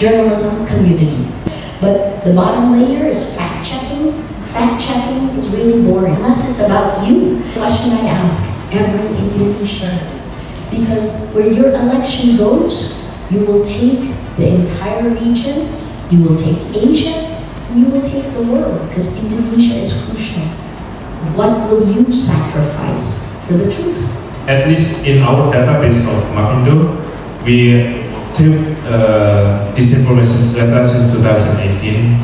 journalism community. But the bottom layer is fact-checking. Fact-checking is really boring, unless it's about you. The question I ask every Indonesian, because where your election goes, you will take the entire region, you will take Asia, and you will take the world, because Indonesia is crucial. What will you sacrifice for the truth? At least in our database of Mavindo, we took disinformation data since 2018,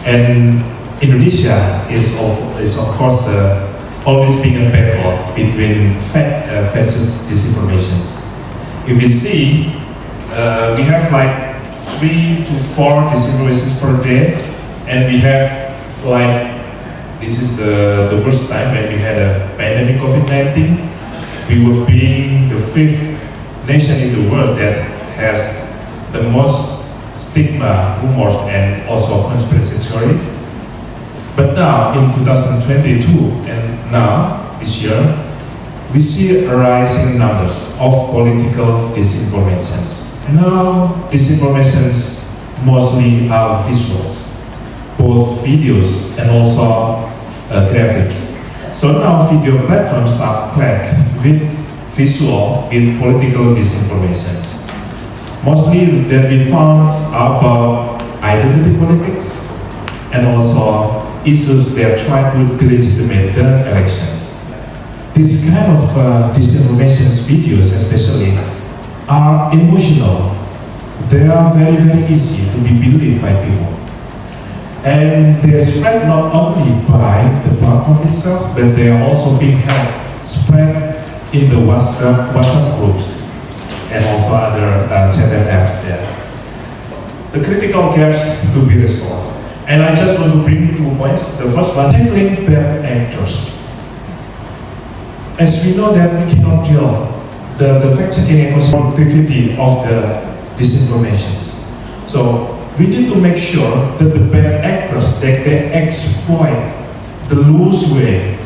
and Indonesia is of course always being a battle between fact versus disinformations. If we see, we have like 3 to 4 disinformations per day, and we have like, this is the first time when we had a pandemic COVID-19. We were being the 5th nation in the world that has the most stigma, rumors, and also conspiracy theories. But now, in 2022, and now, this year, we see a rising numbers of political disinformations. Now, disinformations mostly are visuals, both videos and also graphics. So now video platforms are packed with visual, with political disinformations. Mostly that we found about identity politics and also issues that try to delegitimate the elections. This kind of disinformation videos especially are emotional. They are very, very easy to be believed by people. And they are spread not only by the platform itself, but they are also being spread in the WhatsApp groups and also other chat apps there. The critical gaps to be resolved. And I just want to bring 2 points. The first one, tackling bad actors. As we know that we cannot deal the fact-checking and productivity of the disinformations. So we need to make sure that the bad actors, that they exploit the loose way,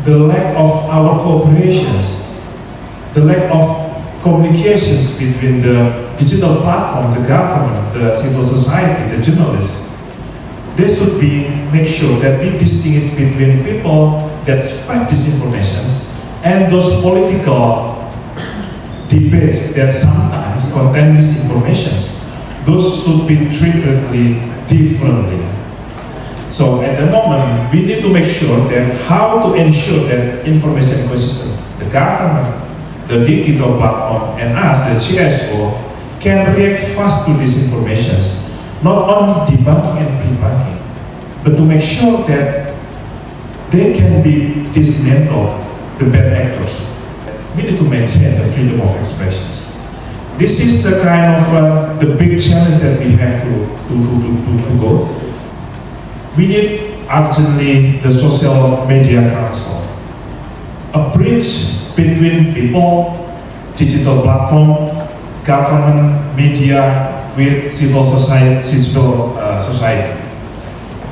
the lack of our cooperations, the lack of communications between the digital platform, the government, the civil society, the journalists. They should make sure that we distinguish between people that spread disinformations and those political debates that sometimes contain misinformations. Those should be treated differently. So at the moment, we need to make sure that how to ensure that information ecosystem, the government, the digital platform, and us, the CSO, can react fast to these informations, not only debunking and debunking, but to make sure that they can be dismantled, the bad actors. We need to maintain the freedom of expressions. This is a kind of the big challenge that we have to go. We need urgently the social media council, a bridge between people, digital platform, government, media, with civil society.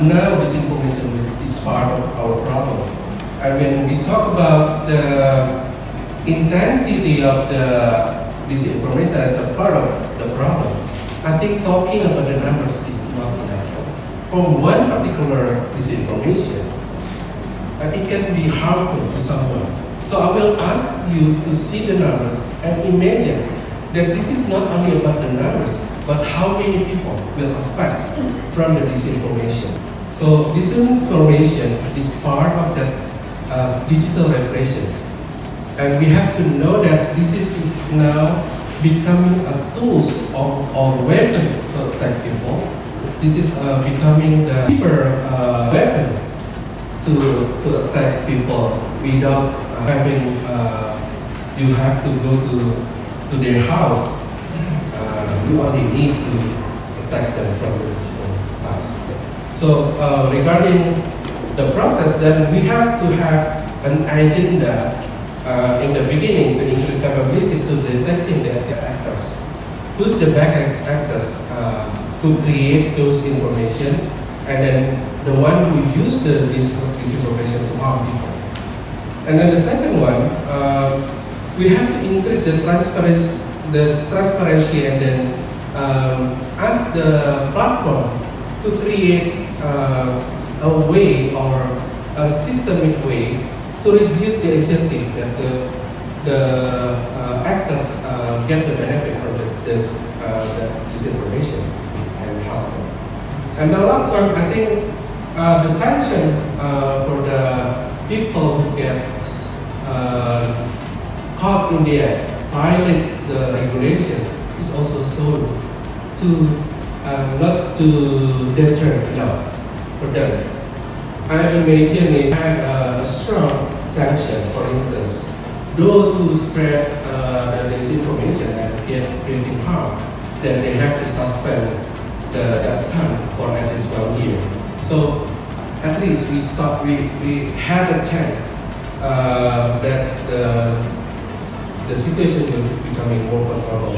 Now disinformation is part of our problem. And when we talk about the intensity of the disinformation as a part of the problem, I think talking about the numbers is not enough. From one particular disinformation, it can be harmful to someone. So I will ask you to see the numbers and imagine that this is not only about the numbers, but how many people will affect from the disinformation. So disinformation is part of that digital repression. And we have to know that this is now becoming a tools or weapon to attack people. This is becoming the cheaper weapon to attack people without having, you have to go to their house. You only need to attack them from the digital side. So regarding the process, then we have to have an agenda in the beginning to increase capabilities to detecting the actors. Who's the back actors who create those information, and then the one who use this information to harm people. And then the second one, we have to increase the transparency and then ask the platform to create a way or a systemic way to reduce the incentive that the actors get the benefit from the disinformation and help them. And the last one, I think the sanction for the people who get caught in the act violates the regulation is also shown to not to deter enough for them. I imagine it had a strong sanction. For instance, those who spread the disinformation and get really harm, then they have to suspend the account for at least 1 year. So at least we had a chance that the situation will be becoming more controllable.